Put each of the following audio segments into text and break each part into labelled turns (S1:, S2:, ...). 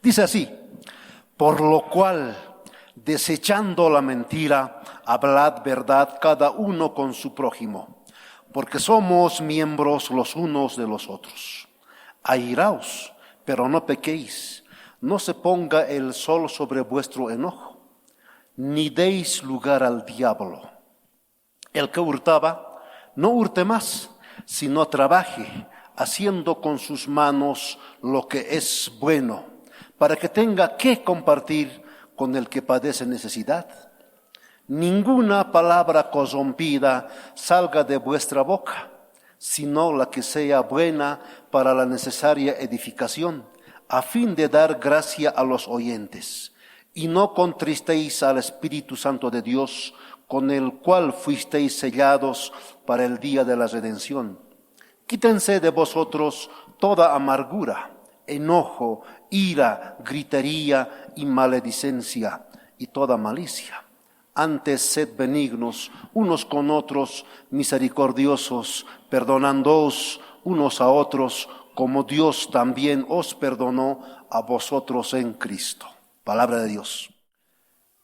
S1: Dice así: por lo cual, desechando la mentira, hablad verdad cada uno con su prójimo, porque somos miembros los unos de los otros. Airaos, pero no pequéis, no se ponga el sol sobre vuestro enojo, ni deis lugar al diablo. El que hurtaba, no hurte más, sino trabaje, haciendo con sus manos lo que es bueno, para que tenga que compartir con el que padece necesidad. Ninguna palabra corrompida salga de vuestra boca, sino la que sea buena para la necesaria edificación, a fin de dar gracia a los oyentes. Y no contristéis al Espíritu Santo de Dios, con el cual fuisteis sellados para el día de la redención. Quítense de vosotros toda amargura, enojo, ira, gritería y maledicencia y toda malicia. Antes sed benignos unos con otros, misericordiosos, perdonándoos unos a otros, como Dios también os perdonó a vosotros en Cristo. Palabra de Dios.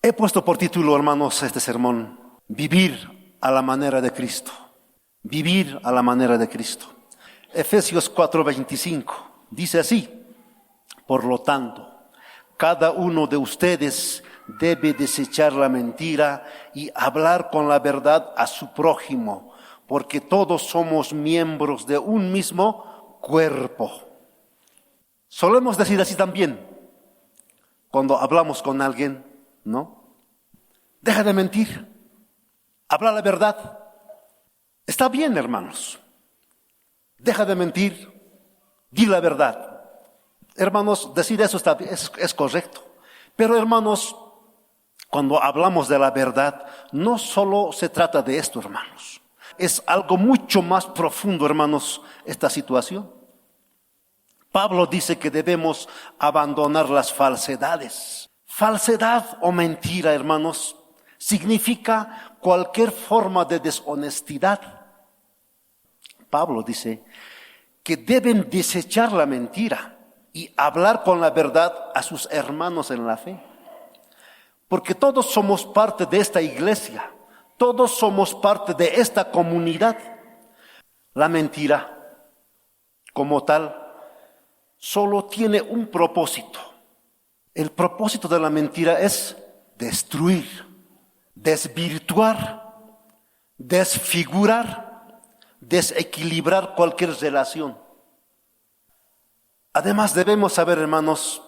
S1: He puesto por título, hermanos, este sermón: vivir a la manera de Cristo. Vivir a la manera de Cristo. Efesios 4:25 dice así: por lo tanto, cada uno de ustedes debe desechar la mentira y hablar con la verdad a su prójimo, porque todos somos miembros de un mismo cuerpo. Solemos decir así también cuando hablamos con alguien, ¿no? Deja de mentir, habla la verdad. Está bien, hermanos. Deja de mentir, di la verdad. Hermanos, decir eso es correcto. Pero, hermanos, cuando hablamos de la verdad, no solo se trata de esto, hermanos. Es algo mucho más profundo, hermanos, esta situación. Pablo dice que debemos abandonar las falsedades. Falsedad o mentira, hermanos, significa cualquier forma de deshonestidad. Pablo dice que deben desechar la mentira y hablar con la verdad a sus hermanos en la fe. Porque todos somos parte de esta iglesia, todos somos parte de esta comunidad. La mentira, como tal, solo tiene un propósito. El propósito de la mentira es destruir, desvirtuar, desfigurar, desequilibrar cualquier relación. Además debemos saber, hermanos,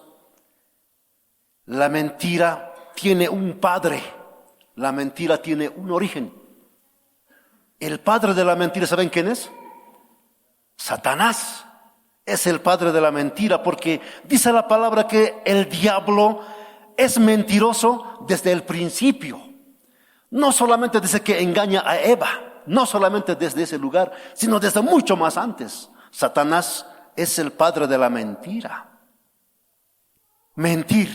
S1: la mentira tiene un padre, la mentira tiene un origen. El padre de la mentira, ¿saben quién es? Satanás es el padre de la mentira, porque dice la palabra que el diablo es mentiroso desde el principio. No solamente dice que engaña a Eva, no solamente desde ese lugar, sino desde mucho más antes. Satanás es el padre de la mentira. Mentir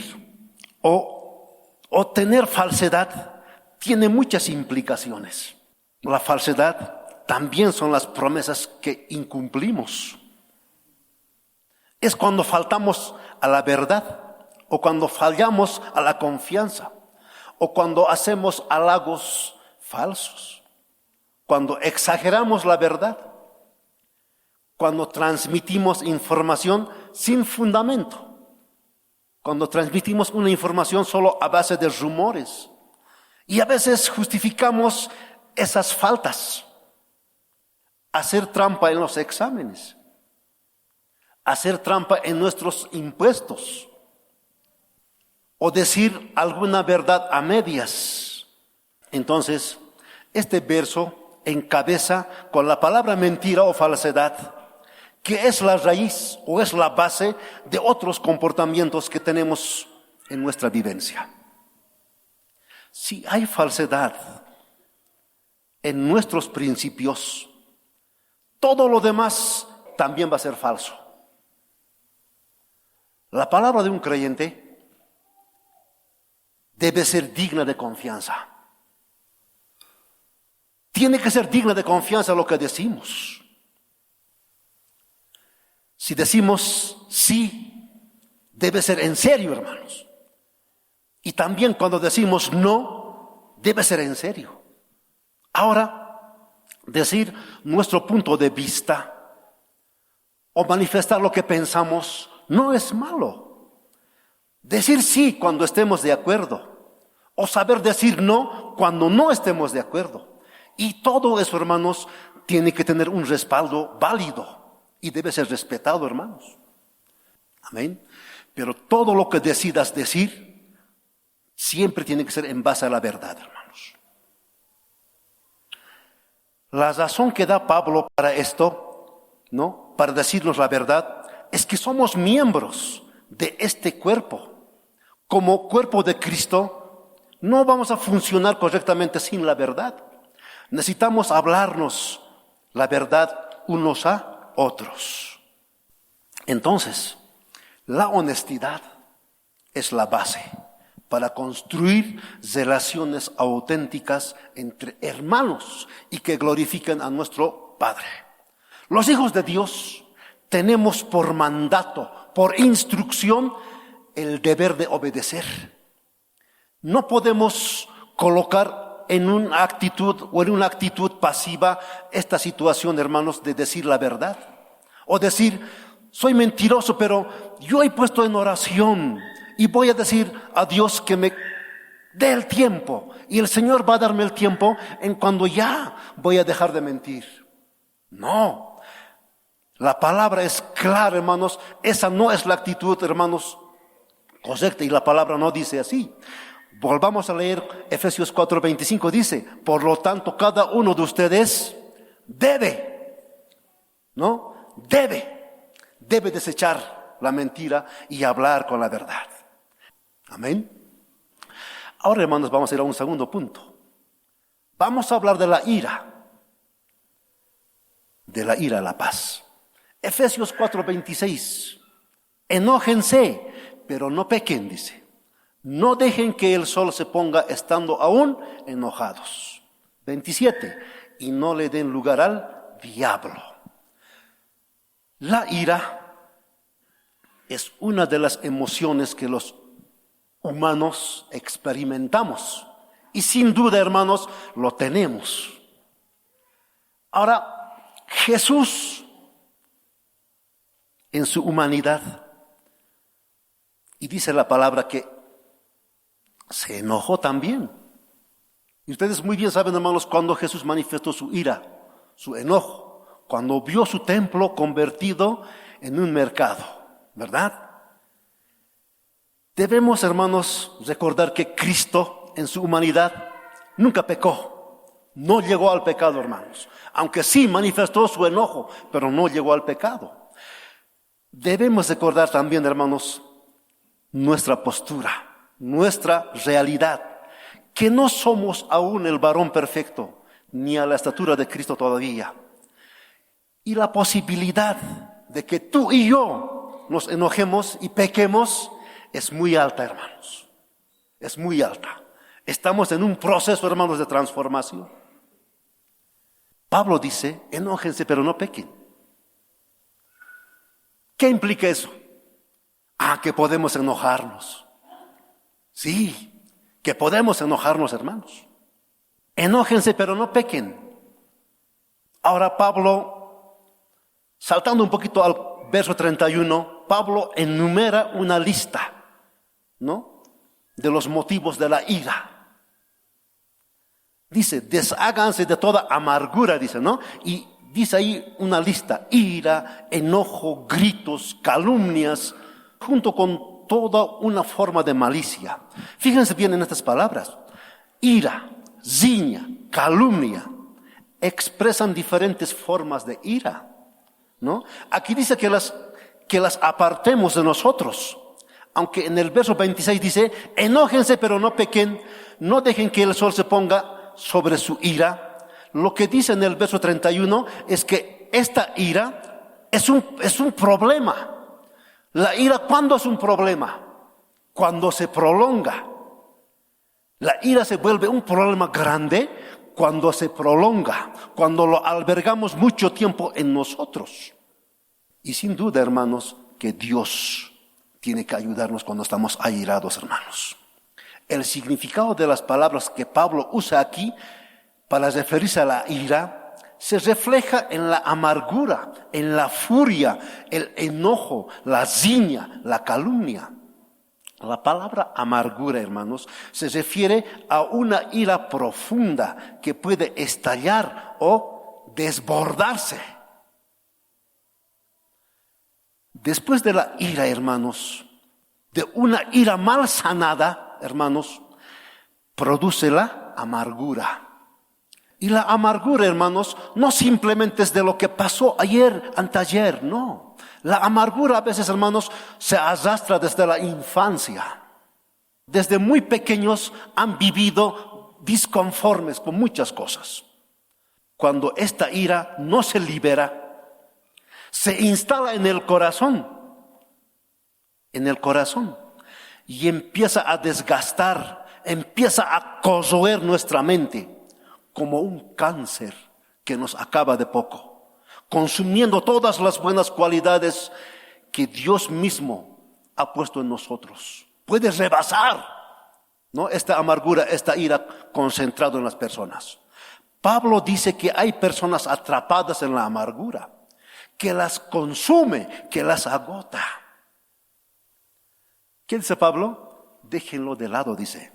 S1: o tener falsedad tiene muchas implicaciones. La falsedad también son las promesas que incumplimos. Es cuando faltamos a la verdad, o cuando fallamos a la confianza, o cuando hacemos halagos falsos, cuando exageramos la verdad, cuando transmitimos información sin fundamento, cuando transmitimos una información solo a base de rumores. Y a veces justificamos esas faltas. Hacer trampa en los exámenes. Hacer trampa en nuestros impuestos. O decir alguna verdad a medias. Entonces, este verso encabeza con la palabra mentira o falsedad, que es la raíz o es la base de otros comportamientos que tenemos en nuestra vivencia. Si hay falsedad en nuestros principios, todo lo demás también va a ser falso. La palabra de un creyente debe ser digna de confianza. Tiene que ser digna de confianza lo que decimos. Si decimos sí, debe ser en serio, hermanos. Y también cuando decimos no, debe ser en serio. Ahora, decir nuestro punto de vista o manifestar lo que pensamos no es malo. Decir sí cuando estemos de acuerdo, o saber decir no cuando no estemos de acuerdo. Y todo eso, hermanos, tiene que tener un respaldo válido y debe ser respetado, hermanos. Amén. Pero todo lo que decidas decir siempre tiene que ser en base a la verdad, hermanos. La razón que da Pablo para esto, ¿no?, para decirnos la verdad, es que somos miembros de este cuerpo. Como cuerpo de Cristo, no vamos a funcionar correctamente sin la verdad. Necesitamos hablarnos la verdad unos a otros. Entonces, la honestidad es la base para construir relaciones auténticas entre hermanos y que glorifiquen a nuestro Padre. Los hijos de Dios tenemos por mandato, por instrucción, el deber de obedecer. No podemos colocar en una actitud o en una actitud pasiva esta situación, hermanos, de decir la verdad. O decir, soy mentiroso, pero yo he puesto en oración y voy a decir a Dios que me dé el tiempo. Y el Señor va a darme el tiempo en cuando ya voy a dejar de mentir. No. La palabra es clara, hermanos. Esa no es la actitud, hermanos, correcta. Y la palabra no dice así. Volvamos a leer Efesios 4:25. Dice, por lo tanto, cada uno de ustedes debe, ¿no? Debe desechar la mentira y hablar con la verdad. Amén. Ahora, hermanos, vamos a ir a un segundo punto. Vamos a hablar de la ira. De la ira a la paz. Efesios 4:26. Enójense, pero no pequen, dice. No dejen que el sol se ponga estando aún enojados. 27. Y no le den lugar al diablo. La ira es una de las emociones que los humanos experimentamos. Y sin duda, hermanos, lo tenemos. Ahora, Jesús, en su humanidad, y dice la palabra que se enojó también. Y ustedes muy bien saben, hermanos, cuando Jesús manifestó su ira, su enojo, cuando vio su templo convertido en un mercado, ¿verdad? Debemos, hermanos, recordar que Cristo en su humanidad nunca pecó, no llegó al pecado, hermanos, aunque sí manifestó su enojo, pero no llegó al pecado. Debemos recordar también, hermanos, nuestra postura, nuestra realidad, que no somos aún el varón perfecto, ni a la estatura de Cristo todavía. Y la posibilidad de que tú y yo nos enojemos y pequemos es muy alta, hermanos. Es muy alta. Estamos en un proceso, hermanos, de transformación. Pablo dice, enójense pero no pequen. ¿Qué implica eso? Que podemos enojarnos. Sí, que podemos enojarnos, hermanos. Enójense, pero no pequen. Ahora Pablo, saltando un poquito al verso 31, Pablo enumera una lista, ¿no?, de los motivos de la ira. Dice, desháganse de toda amargura, dice, ¿no? Y dice ahí una lista: ira, enojo, gritos, calumnias, junto con toda una forma de malicia. Fíjense bien en estas palabras. Ira, riña, calumnia, expresan diferentes formas de ira, ¿no? Aquí dice que las apartemos de nosotros. Aunque en el verso 26 dice, enójense pero no pequen, no dejen que el sol se ponga sobre su ira. Lo que dice en el verso 31 es que esta ira es un problema. La ira, ¿cuándo es un problema? Cuando se prolonga. La ira se vuelve un problema grande cuando se prolonga, cuando lo albergamos mucho tiempo en nosotros. Y sin duda, hermanos, que Dios tiene que ayudarnos cuando estamos airados, hermanos. El significado de las palabras que Pablo usa aquí para referirse a la ira se refleja en la amargura, en la furia, el enojo, la riña, la calumnia. La palabra amargura, hermanos, se refiere a una ira profunda que puede estallar o desbordarse. Después de la ira, hermanos, de una ira mal sanada, hermanos, produce la amargura. Y la amargura, hermanos, no simplemente es de lo que pasó ayer, anteayer, no. La amargura a veces, hermanos, se arrastra desde la infancia. Desde muy pequeños han vivido disconformes con muchas cosas. Cuando esta ira no se libera, se instala en el corazón, y empieza a desgastar, empieza a corroer nuestra mente como un cáncer que nos acaba de poco, consumiendo todas las buenas cualidades que Dios mismo ha puesto en nosotros. Puede rebasar, ¿no?, esta amargura, esta ira concentrada en las personas. Pablo dice que hay personas atrapadas en la amargura, que las consume, que las agota. ¿Qué dice Pablo? Déjenlo de lado, dice.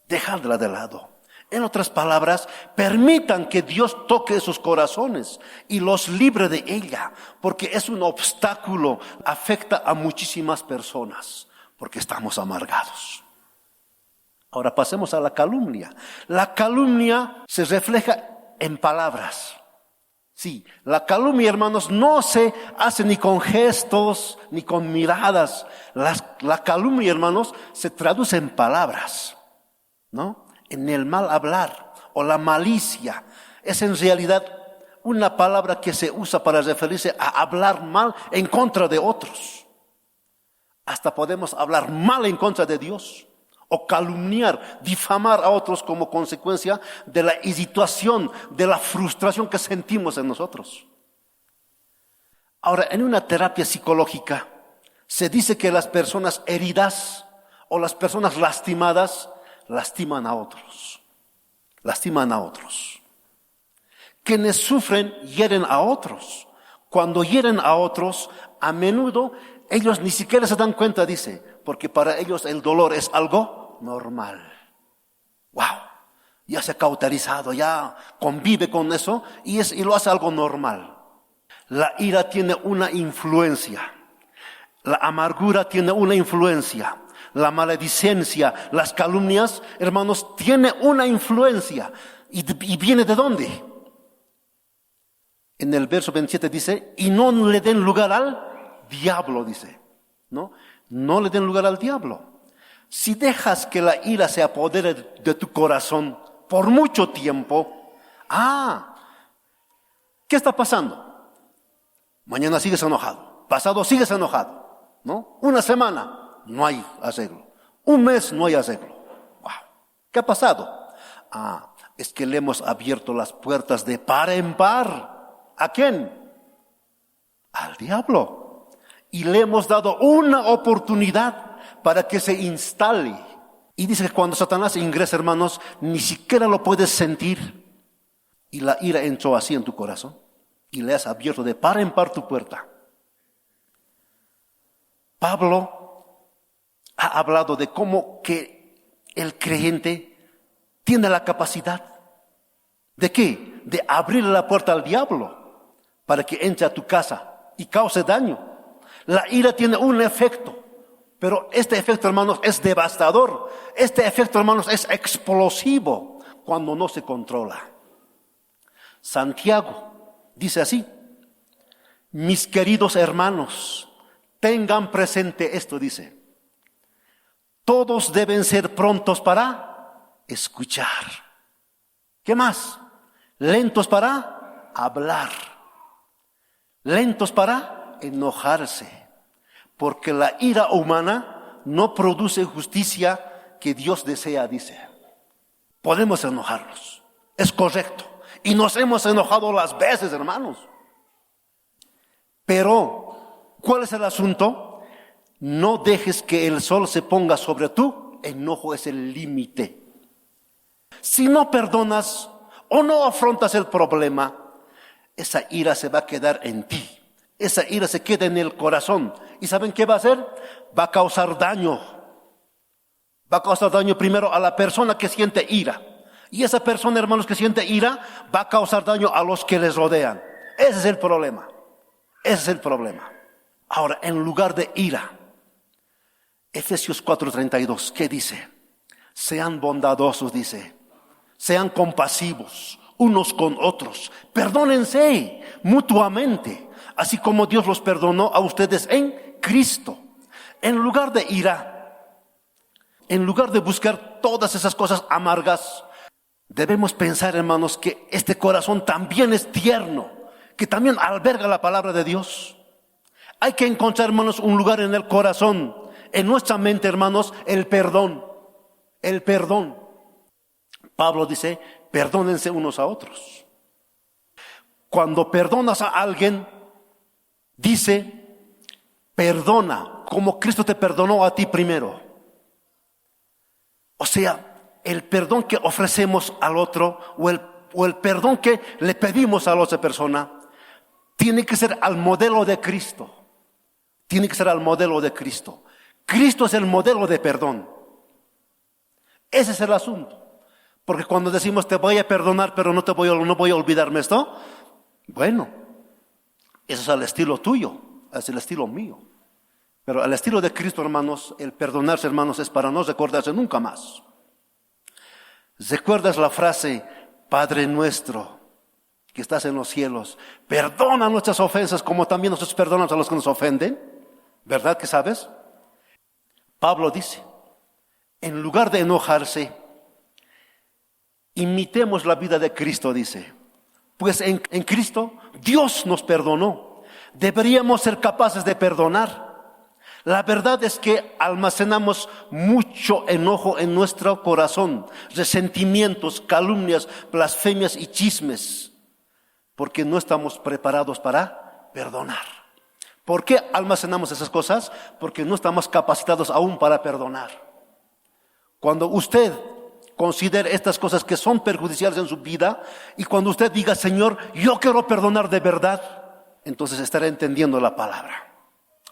S1: Dejadla de lado. En otras palabras, permitan que Dios toque sus corazones y los libre de ella, porque es un obstáculo, afecta a muchísimas personas, porque estamos amargados. Ahora pasemos a la calumnia. La calumnia se refleja en palabras. Sí, la calumnia, hermanos, no se hace ni con gestos, ni con miradas. La calumnia, hermanos, se traduce en palabras, ¿no? En el mal hablar o la malicia. Es en realidad una palabra que se usa para referirse a hablar mal en contra de otros. Hasta podemos hablar mal en contra de Dios, o calumniar, difamar a otros como consecuencia de la irritación, de la frustración que sentimos en nosotros. Ahora, en una terapia psicológica se dice que las personas heridas o las personas lastimadas lastiman a otros. Quienes sufren hieren a otros. Cuando hieren a otros, a menudo ellos ni siquiera se dan cuenta, dice, porque para ellos el dolor es algo normal. Wow, ya se ha cauterizado, ya convive con eso y lo hace algo normal. La ira tiene una influencia, la amargura tiene una influencia, la maledicencia, las calumnias, hermanos, tiene una influencia. ¿Y viene de dónde? En el verso 27 dice, y no le den lugar al diablo, dice, ¿no? No le den lugar al diablo. Si dejas que la ira se apodere de tu corazón por mucho tiempo, ¿qué está pasando? Mañana sigues enojado, pasado sigues enojado, ¿no? Una semana, no hay arreglo. Un mes, no hay arreglo. Wow. ¿Qué ha pasado? Es que le hemos abierto las puertas de par en par. ¿A quién? Al diablo. Y le hemos dado una oportunidad para que se instale. Y dice que cuando Satanás ingresa, hermanos, ni siquiera lo puedes sentir. Y la ira entró así en tu corazón. Y le has abierto de par en par tu puerta. Pablo ha hablado de cómo que el creyente tiene la capacidad. ¿De qué? De abrir la puerta al diablo para que entre a tu casa y cause daño. La ira tiene un efecto, pero este efecto, hermanos, es devastador. Este efecto, hermanos, es explosivo cuando no se controla. Santiago dice así: mis queridos hermanos, tengan presente esto, dice. Todos deben ser prontos para escuchar. ¿Qué más? Lentos para hablar. Lentos para enojarse. Porque la ira humana no produce justicia que Dios desea, dice. Podemos enojarnos. Es correcto. Y nos hemos enojado las veces, hermanos. Pero, ¿cuál es el asunto? no dejes que el sol se ponga sobre tu enojo, es el límite. Si no perdonas o no afrontas el problema, esa ira se va a quedar en ti. Esa ira se queda en el corazón. ¿Y saben qué va a hacer? Va a causar daño. Va a causar daño primero a la persona que siente ira. Y esa persona, hermanos, que siente ira, va a causar daño a los que les rodean. Ese es el problema. Ese es el problema. Ahora, en lugar de ira, Efesios 4:32, ¿qué dice? Sean bondadosos, dice. Sean compasivos unos con otros. Perdónense mutuamente, así como Dios los perdonó a ustedes en Cristo. En lugar de ira, en lugar de buscar todas esas cosas amargas, debemos pensar, hermanos, que este corazón también es tierno, que también alberga la palabra de Dios. Hay que encontrar, hermanos, un lugar en el corazón, en nuestra mente, hermanos, el perdón. El perdón. Pablo dice, perdónense unos a otros. Cuando perdonas a alguien, dice, perdona como Cristo te perdonó a ti primero. O sea, el perdón que ofrecemos al otro o el perdón que le pedimos a la otra persona tiene que ser al modelo de Cristo. Tiene que ser al modelo de Cristo. Cristo es el modelo de perdón. Ese es el asunto. Porque cuando decimos te voy a perdonar, pero no voy a olvidarme esto, bueno, eso es al estilo tuyo, es el estilo mío. Pero al estilo de Cristo, hermanos, el perdonarse, hermanos, es para no recordarse nunca más. ¿Recuerdas la frase, Padre nuestro, que estás en los cielos, perdona nuestras ofensas como también nosotros perdonamos a los que nos ofenden? ¿Verdad que sabes? Pablo dice, en lugar de enojarse, imitemos la vida de Cristo, dice. Pues en Cristo Dios nos perdonó. Deberíamos ser capaces de perdonar. La verdad es que almacenamos mucho enojo en nuestro corazón, resentimientos, calumnias, blasfemias y chismes, porque no estamos preparados para perdonar. ¿Por qué almacenamos esas cosas? Porque no estamos capacitados aún para perdonar. Cuando usted considere estas cosas que son perjudiciales en su vida y cuando usted diga, Señor, yo quiero perdonar de verdad, entonces estará entendiendo la palabra.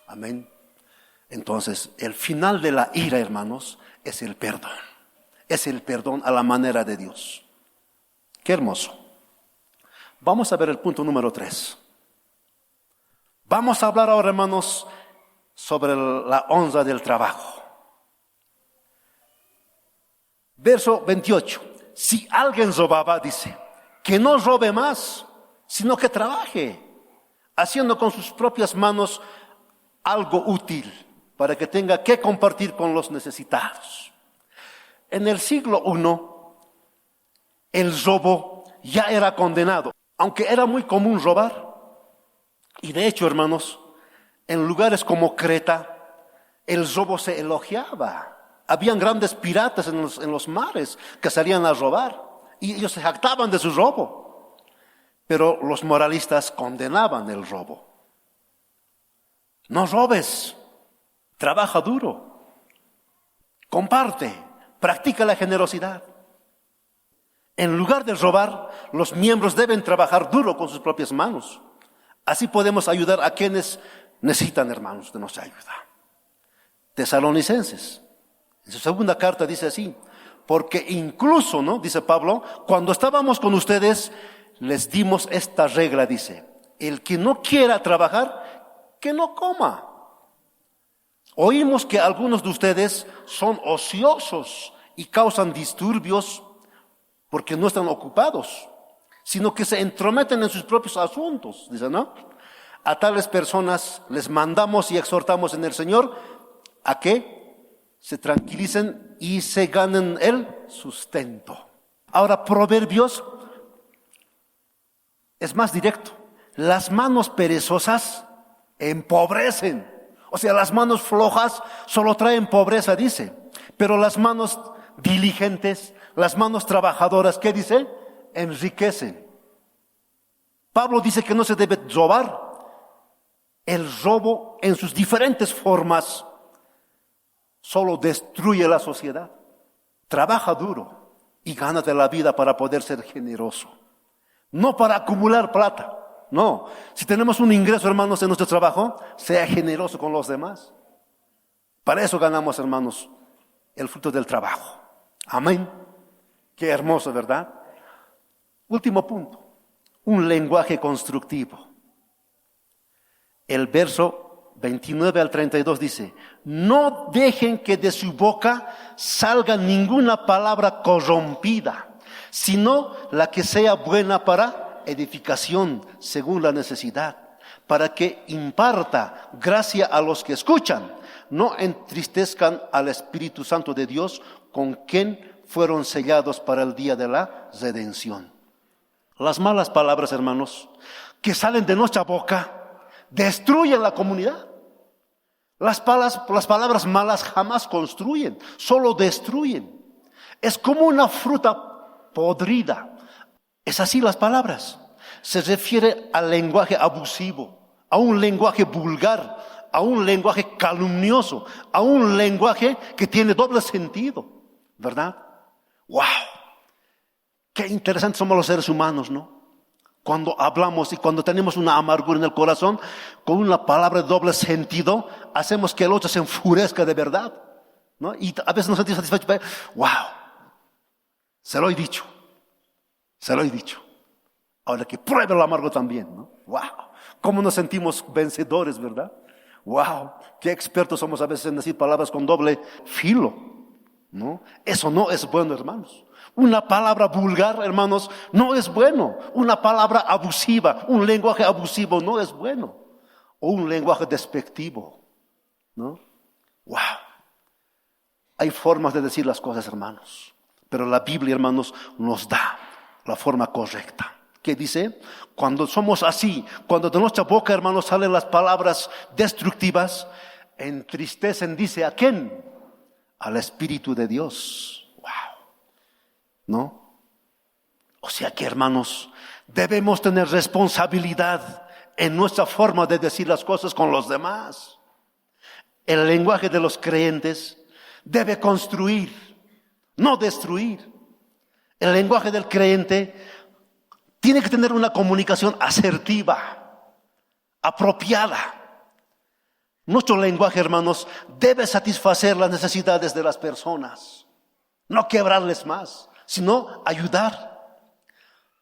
S1: Amén. Entonces, el final de la ira, hermanos, es el perdón. Es el perdón a la manera de Dios. Qué hermoso. Vamos a ver el punto número 3. Vamos a hablar ahora, hermanos, sobre la honra del trabajo. Verso 28. Si alguien robaba, dice, que no robe más, sino que trabaje, haciendo con sus propias manos algo útil, para que tenga que compartir con los necesitados. En el siglo I, el robo ya era condenado, aunque era muy común robar. Y de hecho, hermanos, en lugares como Creta, el robo se elogiaba. Habían grandes piratas en los mares que salían a robar y ellos se jactaban de su robo. Pero los moralistas condenaban el robo. No robes, trabaja duro, comparte, practica la generosidad. En lugar de robar, los miembros deben trabajar duro con sus propias manos. Así podemos ayudar a quienes necesitan, hermanos, de nuestra ayuda. Tesalonicenses. En su segunda carta dice así, porque incluso, ¿no? Dice Pablo, cuando estábamos con ustedes, les dimos esta regla, dice, el que no quiera trabajar, que no coma. Oímos que algunos de ustedes son ociosos y causan disturbios porque no están ocupados, sino que se entrometen en sus propios asuntos, dice, ¿no? A tales personas les mandamos y exhortamos en el Señor a que se tranquilicen y se ganen el sustento. Ahora, Proverbios es más directo. Las manos perezosas empobrecen. O sea, las manos flojas solo traen pobreza, dice. Pero las manos diligentes, las manos trabajadoras, ¿qué dice? Enriquecen. Pablo dice que no se debe robar. El robo en sus diferentes formas solo destruye la sociedad. Trabaja duro y gánate la vida para poder ser generoso. No para acumular plata. No, si tenemos un ingreso, hermanos, en nuestro trabajo, sea generoso con los demás. Para eso ganamos, hermanos, el fruto del trabajo. Amén. Qué hermoso, ¿verdad? Último punto, un lenguaje constructivo. El verso 29 al 32 dice: no dejen que de su boca salga ninguna palabra corrompida, sino la que sea buena para edificación según la necesidad, para que imparta gracia a los que escuchan. No entristezcan al Espíritu Santo de Dios, con quien fueron sellados para el día de la redención. Las malas palabras, hermanos, que salen de nuestra boca, destruyen la comunidad. Las palabras malas jamás construyen, solo destruyen. Es como una fruta podrida. Es así las palabras. Se refiere al lenguaje abusivo, a un lenguaje vulgar, a un lenguaje calumnioso, a un lenguaje que tiene doble sentido, ¿verdad? ¡Wow! Qué interesantes somos los seres humanos, ¿no? Cuando hablamos y cuando tenemos una amargura en el corazón, con una palabra de doble sentido, hacemos que el otro se enfurezca de verdad, ¿no? Y a veces nos sentimos satisfechos. ¡Wow! Se lo he dicho. Ahora que pruebe el amargo también, ¿no? ¡Wow! ¿Cómo nos sentimos vencedores, verdad? ¡Wow! Qué expertos somos a veces en decir palabras con doble filo, ¿no? Eso no es bueno, hermanos. Una palabra vulgar, hermanos, no es bueno. Una palabra abusiva, un lenguaje abusivo no es bueno. O un lenguaje despectivo, ¿no? ¡Wow! Hay formas de decir las cosas, hermanos. Pero la Biblia, hermanos, nos da la forma correcta. ¿Qué dice? Cuando somos así, cuando de nuestra boca, hermanos, salen las palabras destructivas, entristecen, dice, ¿a quién? Al Espíritu de Dios. ¡Wow! ¿No? O sea que, hermanos, debemos tener responsabilidad en nuestra forma de decir las cosas con los demás. El lenguaje de los creyentes debe construir, no destruir. El lenguaje del creyente tiene que tener una comunicación asertiva, apropiada. Nuestro lenguaje, hermanos, debe satisfacer las necesidades de las personas, no quebrarles más, sino ayudar.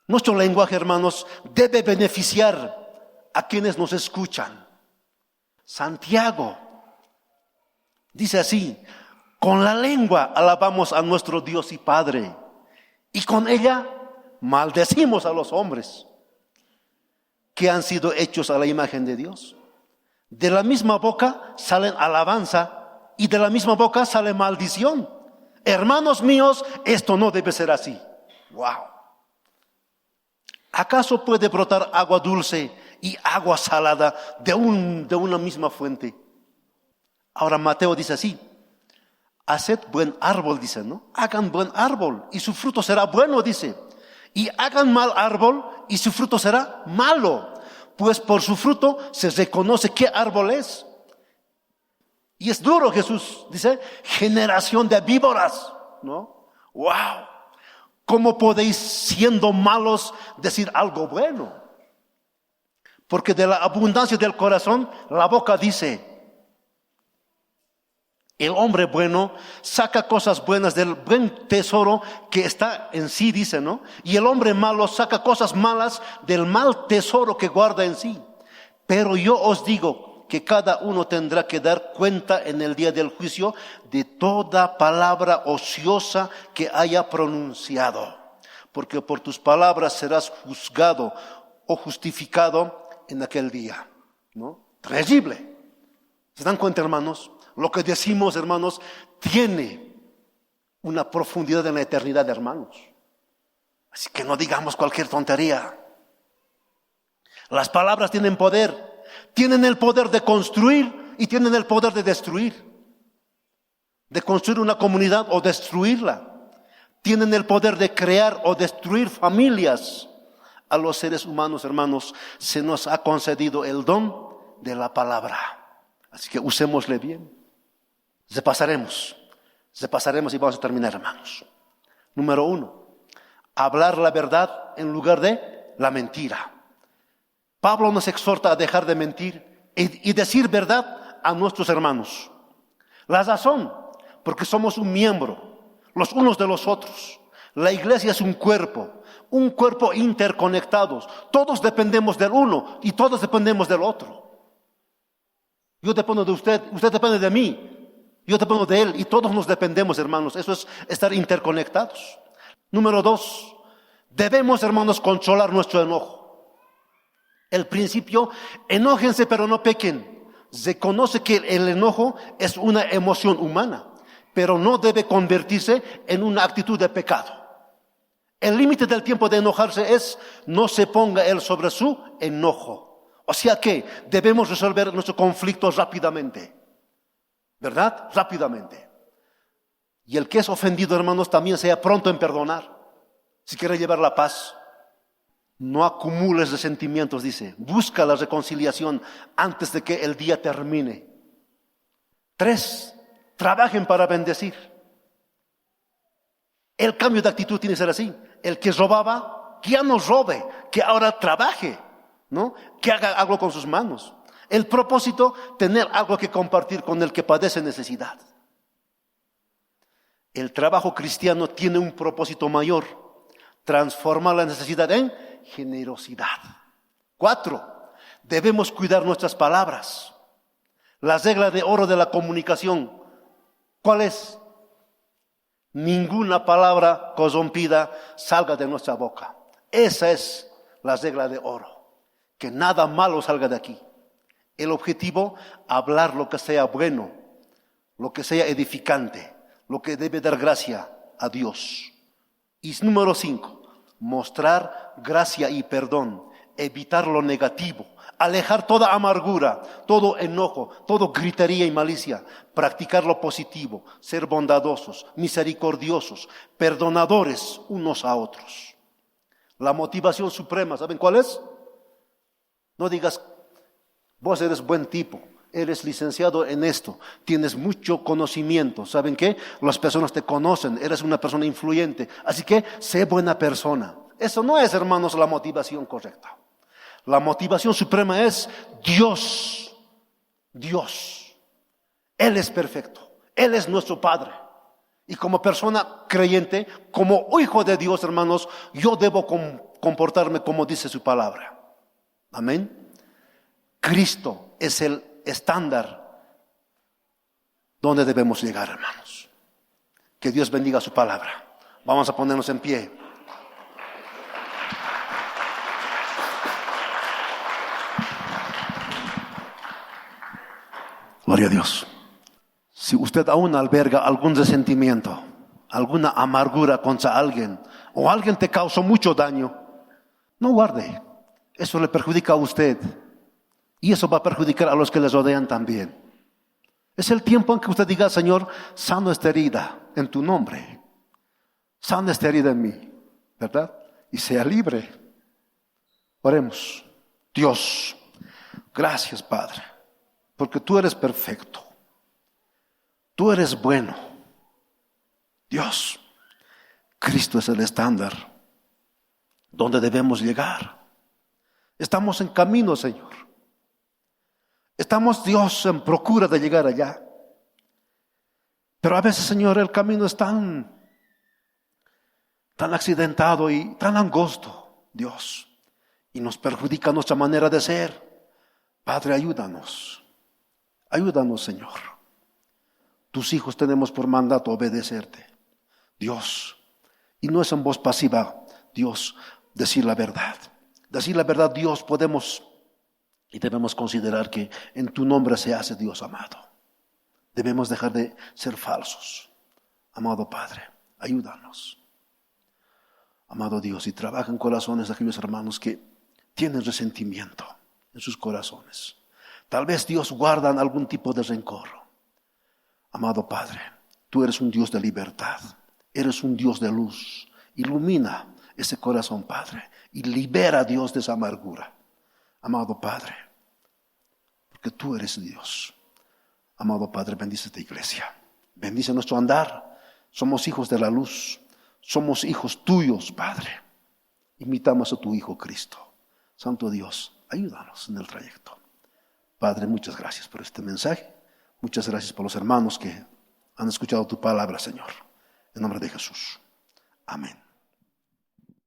S1: Nuestro lenguaje, hermanos, debe beneficiar a quienes nos escuchan. Santiago dice así: con la lengua alabamos a nuestro Dios y Padre, y con ella maldecimos a los hombres que han sido hechos a la imagen de Dios. De la misma boca salen alabanza y de la misma boca sale maldición. Hermanos míos, esto no debe ser así. ¡Wow! ¿Acaso puede brotar agua dulce y agua salada de una misma fuente? Ahora Mateo dice así: haced buen árbol, dice, ¿no? Hagan buen árbol y su fruto será bueno, dice. Y hagan mal árbol y su fruto será malo, pues por su fruto se reconoce qué árbol es. Y es duro, Jesús dice: generación de víboras, ¿no? ¡Wow! ¿Cómo podéis, siendo malos, decir algo bueno? Porque de la abundancia del corazón la boca dice. El hombre bueno saca cosas buenas del buen tesoro que está en sí, dice, ¿no? Y el hombre malo saca cosas malas del mal tesoro que guarda en sí. Pero yo os digo que cada uno tendrá que dar cuenta en el día del juicio de toda palabra ociosa que haya pronunciado. Porque por tus palabras serás juzgado o justificado en aquel día, ¿no? Terrible. ¿Se dan cuenta, hermanos? Lo que decimos, hermanos, tiene una profundidad en la eternidad, hermanos. Así que no digamos cualquier tontería. Las palabras tienen poder. Tienen el poder de construir y tienen el poder de destruir. De construir una comunidad o destruirla. Tienen el poder de crear o destruir familias. A los seres humanos, hermanos, se nos ha concedido el don de la palabra. Así que usémosle bien. repasaremos y vamos a terminar, hermanos. Número 1, hablar la verdad en lugar de la mentira. Pablo nos exhorta a dejar de mentir y decir verdad a nuestros hermanos. La razón, porque somos un miembro, los unos de los otros. La iglesia es un cuerpo interconectados. Todos dependemos del uno y todos dependemos del otro. Yo dependo de usted, usted depende de mí, yo dependo de él y todos nos dependemos, hermanos. Eso es estar interconectados. Número 2, debemos, hermanos, controlar nuestro enojo. El principio, enójense pero no pequen. Se conoce que el enojo es una emoción humana, pero no debe convertirse en una actitud de pecado. El límite del tiempo de enojarse es no se ponga él sobre su enojo. O sea que debemos resolver nuestro conflicto rápidamente, ¿verdad? Rápidamente. Y el que es ofendido, hermanos, también sea pronto en perdonar. Si quiere llevar la paz, no acumules resentimientos, dice. Busca la reconciliación antes de que el día termine. 3, trabajen para bendecir. El cambio de actitud tiene que ser así. El que robaba, que ya no robe, que ahora trabaje, ¿no? Que haga algo con sus manos. El propósito, tener algo que compartir con el que padece necesidad. El trabajo cristiano tiene un propósito mayor: transformar la necesidad en generosidad. 4, debemos cuidar nuestras palabras. La regla de oro de la comunicación, ¿cuál es? Ninguna palabra corrompida salga de nuestra boca. Esa es la regla de oro. Que nada malo salga de aquí. El objetivo, hablar lo que sea bueno, lo que sea edificante, lo que debe dar gracia a Dios. Y número 5, mostrar gracia y perdón, evitar lo negativo, alejar toda amargura, todo enojo, todo gritería y malicia, practicar lo positivo, ser bondadosos, misericordiosos, perdonadores unos a otros. La motivación suprema, ¿saben cuál es? No digas, vos eres buen tipo, eres licenciado en esto, tienes mucho conocimiento. ¿Saben qué? Las personas te conocen, eres una persona influyente, así que sé buena persona. Eso no es, hermanos, la motivación correcta. La motivación suprema es Dios. Dios. Él es perfecto. Él es nuestro Padre. Y como persona creyente, como hijo de Dios, hermanos, yo debo comportarme como dice su palabra. Amén. Cristo es el estándar donde debemos llegar, hermanos. Que Dios bendiga su palabra. Vamos a ponernos en pie. Gloria a Dios. Si usted aún alberga algún resentimiento, alguna amargura contra alguien, o alguien te causó mucho daño, no guarde. Eso le perjudica a usted. Y eso va a perjudicar a los que les rodean también. Es el tiempo en que usted diga: Señor, sana esta herida en tu nombre. Sana esta herida en mí, ¿verdad? Y sea libre. Oremos. Dios, gracias, Padre, porque tú eres perfecto. Tú eres bueno. Dios, Cristo es el estándar donde debemos llegar. Estamos en camino, Señor. Estamos, Dios, en procura de llegar allá. Pero a veces, Señor, el camino es tan accidentado y tan angosto, Dios, y nos perjudica nuestra manera de ser. Padre, ayúdanos. Ayúdanos, Señor. Tus hijos tenemos por mandato obedecerte, Dios. Y no es en voz pasiva, Dios, decir la verdad. Decir la verdad, Dios, podemos y debemos considerar que en tu nombre se hace, Dios amado. Debemos dejar de ser falsos. Amado Padre, ayúdanos. Amado Dios, y trabaja en corazones de aquellos hermanos que tienen resentimiento en sus corazones. Tal vez, Dios, guardan algún tipo de rencor. Amado Padre, tú eres un Dios de libertad, eres un Dios de luz. Ilumina ese corazón, Padre, y libera, Dios, de esa amargura. Amado Padre, porque tú eres Dios. Amado Padre, bendice esta iglesia. Bendice nuestro andar. Somos hijos de la luz. Somos hijos tuyos, Padre. Imitamos a tu Hijo Cristo. Santo Dios, ayúdanos en el trayecto. Padre, muchas gracias por este mensaje. Muchas gracias por los hermanos que han escuchado tu palabra, Señor. En nombre de Jesús. Amén.